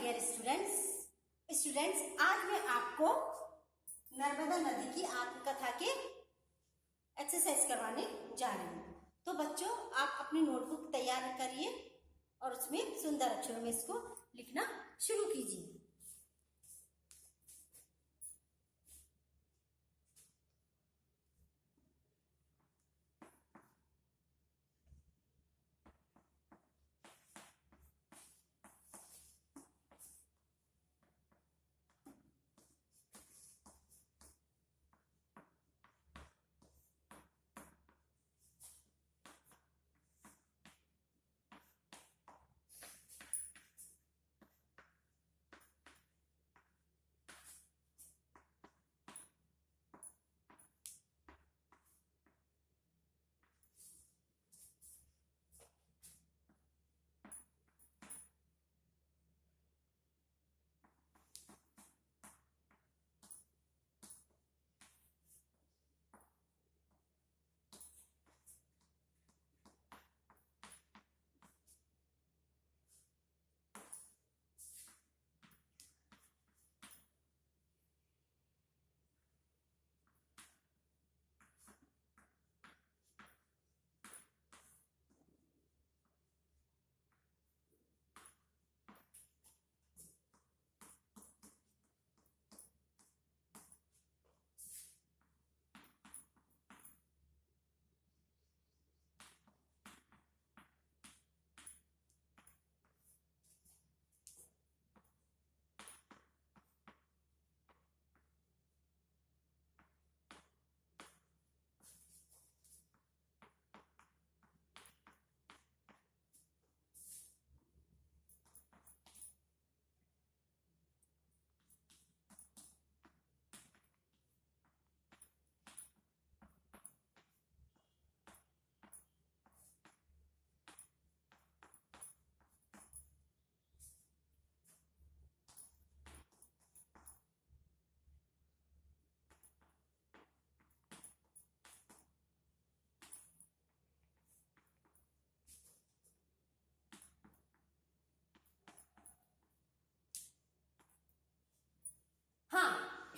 Dear students, आज मैं आपको नर्मदा नदी की आत्मकथा के एक्सरसाइज करवाने जा रही हूँ। तो बच्चों, आप अपनी नोटबुक तैयार करिए और उसमें सुंदर अक्षरों में इसको लिखना शुरू कीजिए।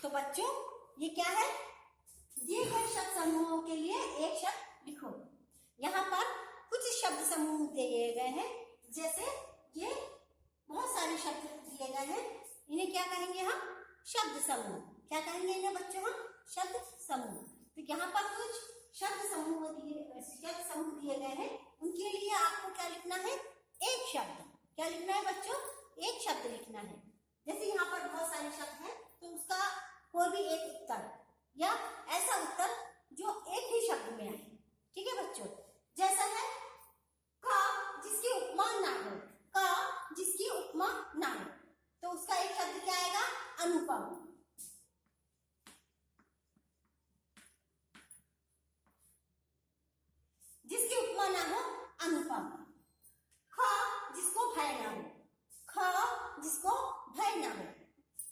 तो बच्चों, ये क्या है? दिए गए शब्द समूहों के लिए एक शब्द लिखो। यहाँ पर कुछ शब्द समूह दिए गए हैं, जैसे ये बहुत सारे शब्द दिए गए हैं। इन्हें क्या कहेंगे हम? शब्द समूह। क्या कहेंगे इन्हें बच्चों? हम शब्द समूह। तो यहाँ पर कुछ शब्द समूह दिए गए हैं, उनके लिए आपको क्या लिखना है? एक शब्द। क्या लिखना है बच्चों? एक शब्द लिखना है। जैसे यहाँ पर बहुत सारे शब्द हैं, तो उसका कोई भी एक उत्तर या ऐसा उत्तर जो एक ही शब्द में आए। ठीक है बच्चों? जैसा है का जिसकी उपमा ना हो। का जिसकी उपमा ना हो, तो उसका एक शब्द क्या आएगा? अनुपम। जिसकी उपमा ना हो, अनुपम। ख जिसको भय ना हो। ख जिसको भय ना हो,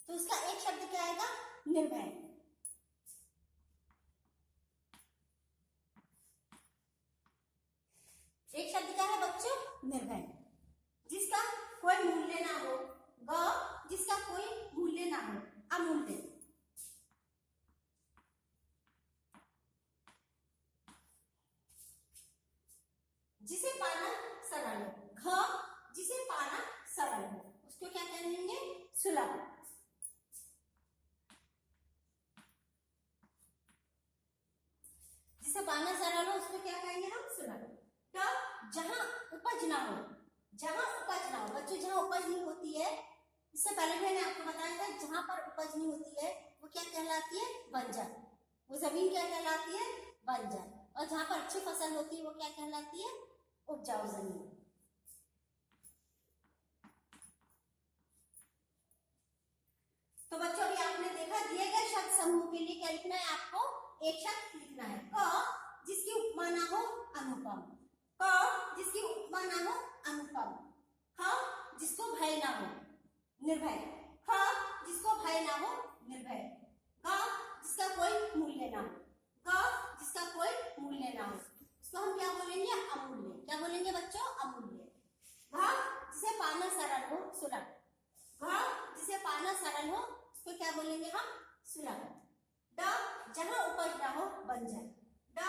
तो उसका एक शब्द क्या आएगा? निर्भय। एक शब्द क्या है बच्चों? निर्भय। जिसका कोई मूल्य ना हो। ग जिसका कोई मूल्य ना हो, अमूल्य। जिसे पाना सरल हो। घ जिसे पाना सरल हो, उसको क्या कहेंगे? सुलभ। जिसे पाना सरल हो, उसको क्या कहेंगे हम? सुलभ। जहां उपज ना हो। जहां उपज ना हो बच्चों, जहां उपज नहीं होती है, इससे पहले मैंने आपको बताया था, जहां पर उपज नहीं होती है वो क्या कहलाती है? बंजर। वो जमीन क्या कहलाती है? बंजर। और जहां पर अच्छी फसल होती है वो क्या कहलाती है? उपजाऊ जमीन। तो बच्चों, अभी आपने देखा, दिए गए शब्द समूह के लिए क्या लिखना है आपको? एक शब्द लिखना है। क जिसकी उपमा ना हो, अनुपम। क जिसकी उपमा ना हो, अनुपम। ख जिसको भय ना हो, निर्भय। ख जिसको भय ना हो, निर्भय। ग जिसका कोई मूल्य ना हो। ग जिसका कोई मूल्य ना हो, इसको हम क्या बोलेंगे? अमूल्य। क्या बोलेंगे बच्चों? अमूल्य। घ जिसे पाना सरल हो, सुलभ। घ आना सरल हो उसको क्या बोलेंगे हम? सुलभ। ड जहां उपज ना हो बंजर। ड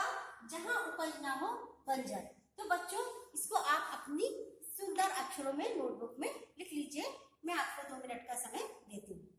जहां उपज ना हो बंजर। तो बच्चों इसको आप अपनी सुंदर अक्षरों में नोटबुक में लिख लीजिए। मैं आपको 2 मिनट का समय देती हूँ।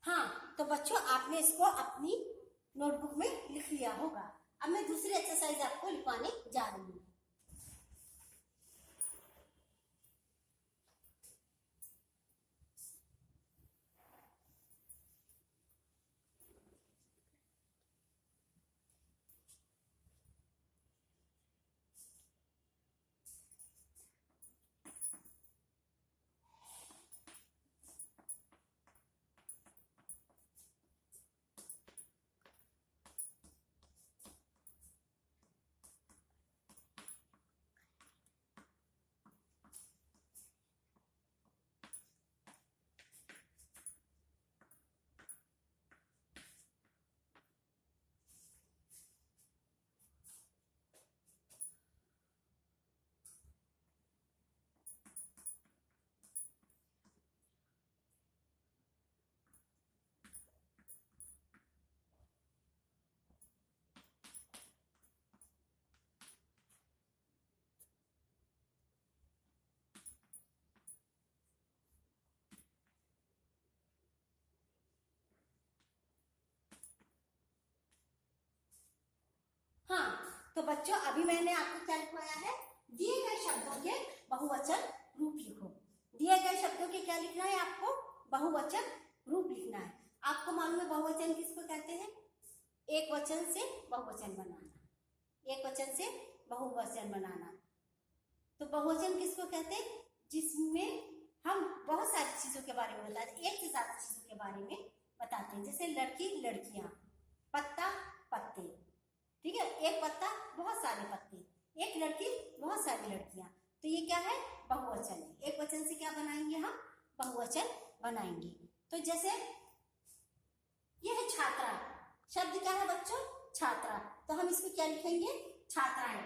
हाँ, तो बच्चों आपने इसको अपनी नोटबुक में लिख लिया होगा। अब मैं दूसरी एक्सरसाइज आपको लिखवाने जा रही हूँ। हाँ, तो बच्चों अभी मैंने आपको क्या लिखवाया है? दिए गए शब्दों के बहुवचन रूप लिखो। दिए गए शब्दों के क्या लिखना है आपको? बहुवचन रूप लिखना है। आपको मालूम है बहुवचन किसको कहते हैं? एक वचन से बहुवचन बनाना। एक वचन से बहुवचन बनाना। तो बहुवचन किसको कहते हैं? जिसमें हम बहुत सारी चीजों के बारे में बताते हैं, एक से ज्यादा चीजों के बारे में बताते हैं। जैसे लड़की लड़कियां, पत्ता पत्ते, ठीक है, एक पत्ता बहुत सारे पत्ते, एक लड़की बहुत सारी लड़कियां। तो ये क्या है? बहुवचन है। एक वचन से क्या बनाएंगे हम? बहुवचन बनाएंगे। तो जैसे ये है छात्रा, शब्द क्या है बच्चों? छात्रा। तो हम इसको क्या लिखेंगे? छात्राएं।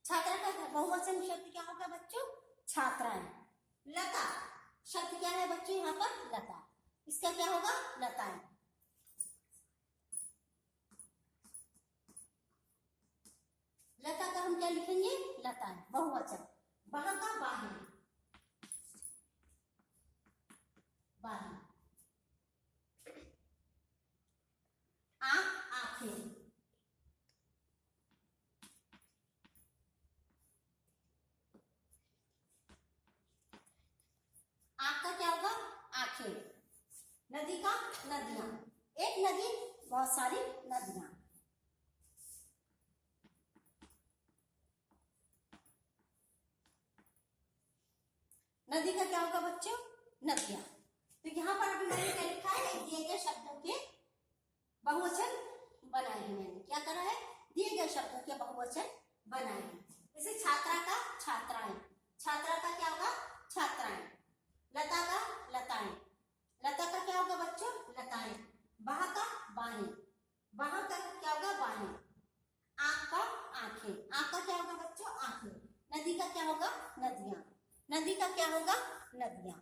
छात्रा का बहुवचन शब्द क्या होगा बच्चों? छात्राएं। लता शब्द क्या है बच्चों? यहाँ पर लता, इसका क्या होगा? लताएं। लता का हम क्या लिखेंगे? लताएं, बहुवचन। वहां का बाहें, बाहें। आंख आंखें। आंख का क्या होगा? आंखें। नदी का नदियां, एक नदी बहुत सारी नदियां। नदी का क्या होगा बच्चों? नदियां। तो यहाँ पर अभी मैंने क्या लिखा है, दिए गए शब्दों के बहुवचन बनाए हैं। मैंने क्या करा है, दिए गए शब्दों के बहुवचन बनाए हैं। जैसे छात्रा का छात्राएं, छात्रा का क्या होगा? छात्राएं। लता का लताएं, लता का क्या होगा बच्चों? लताएं। बाह का बाहें, बाह का क्या होगा? बाहें। आंख का आंखें, आंख का क्या होगा बच्चों? आंखें। नदी का क्या होगा? नदियां। नदी का क्या होगा? नदियां।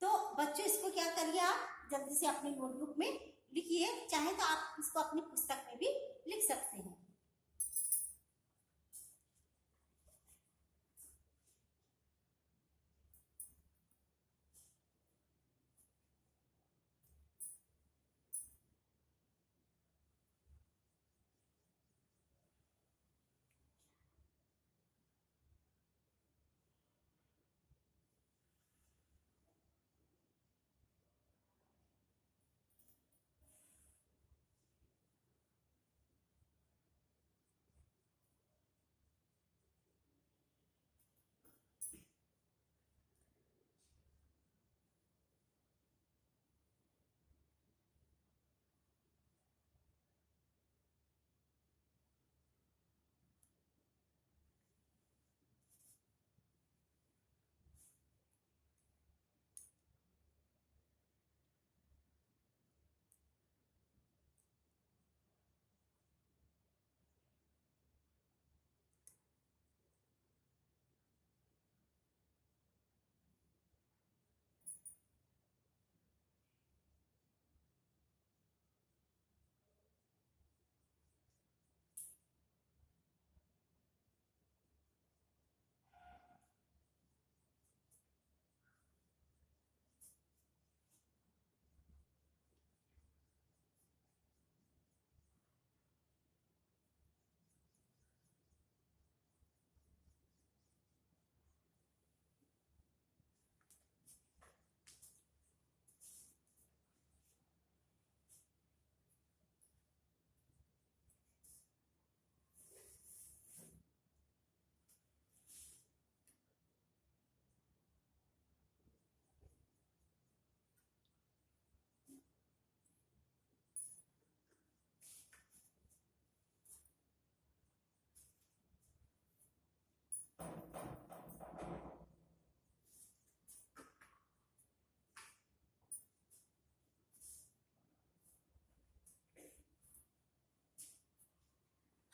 तो बच्चों इसको क्या करिए, आप जल्दी से अपनी नोटबुक में लिखिए, चाहे तो आप इसको अपनी पुस्तक में भी लिख सकते हैं।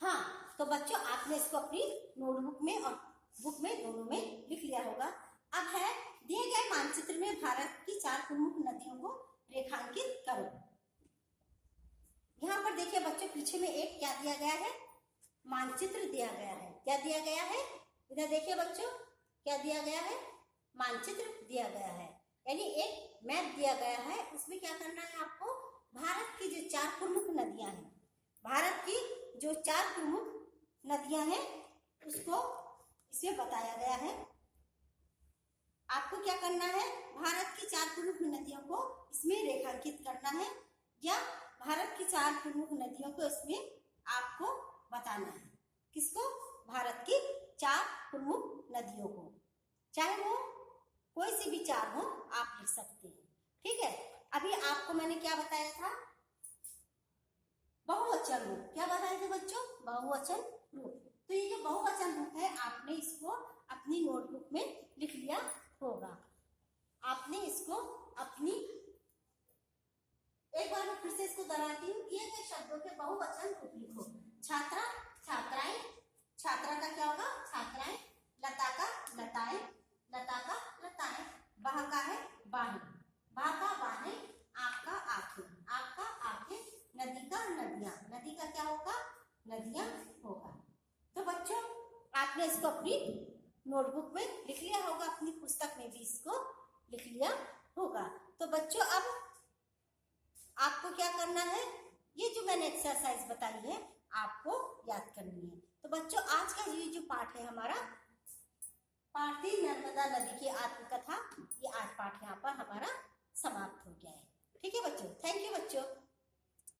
हाँ, तो बच्चों आपने इसको अपनी नोटबुक में और बुक में दोनों में लिख लिया होगा। अब है, दिए गए मानचित्र में भारत की 4 प्रमुख नदियों को रेखांकित करो। यहाँ पर देखिए बच्चों, पीछे में एक क्या दिया गया है? मानचित्र दिया गया है। क्या दिया गया है? इधर देखिए बच्चों, क्या दिया गया है? मानचित्र दिया गया है, यानी एक मैप दिया गया है। उसमें क्या करना है आपको? भारत की जो 4 प्रमुख नदियां हैं, भारत की जो 4 प्रमुख नदियां हैं उसको इसमें बताया गया है। आपको क्या करना है? भारत की 4 प्रमुख नदियों को इसमें रेखांकित करना है, या भारत की 4 प्रमुख नदियों को इसमें आपको बताना है। किसको? भारत की 4 प्रमुख नदियों को, चाहे वो कोई सी भी 4 हो, आप लिख सकते हैं। ठीक है, अभी आपको मैंने क्या बताया था? बहुवचन रूप। क्या बताए थे बच्चों? बहुवचन रूप। तो ये जो बहुवचन रूप है, आपने इसको अपनी नोटबुक में लिख लिया होगा। आपने इसको अपनी, एक बार मैं फिर से इसको दोहराती हूँ, दिए गए शब्दों के बहुवचन रूप लिखो। छात्रा छात्राएं, छात्रा का क्या होगा? छात्राएं। लता का लताएं, लता का लताएं। बाह का है बाहें, बाह का बाहें। आँख का आंखें, आँख का आंखें। नदी का नदियां, नदी का क्या होगा? नदियां होगा। तो बच्चों आपने इसको अपनी नोटबुक में लिख लिया होगा, अपनी पुस्तक में भी इसको लिख लिया होगा। तो बच्चों अब आपको क्या करना है? ये जो मैंने एक्सरसाइज बताई है आपको याद करनी है। तो बच्चों आज का ये जो पाठ है हमारा, पाठ 3 नर्मदा नदी की आत्मकथा, ये आज पाठ यहाँ पर हमारा समाप्त हो गया है। ठीक है बच्चों, थैंक यू।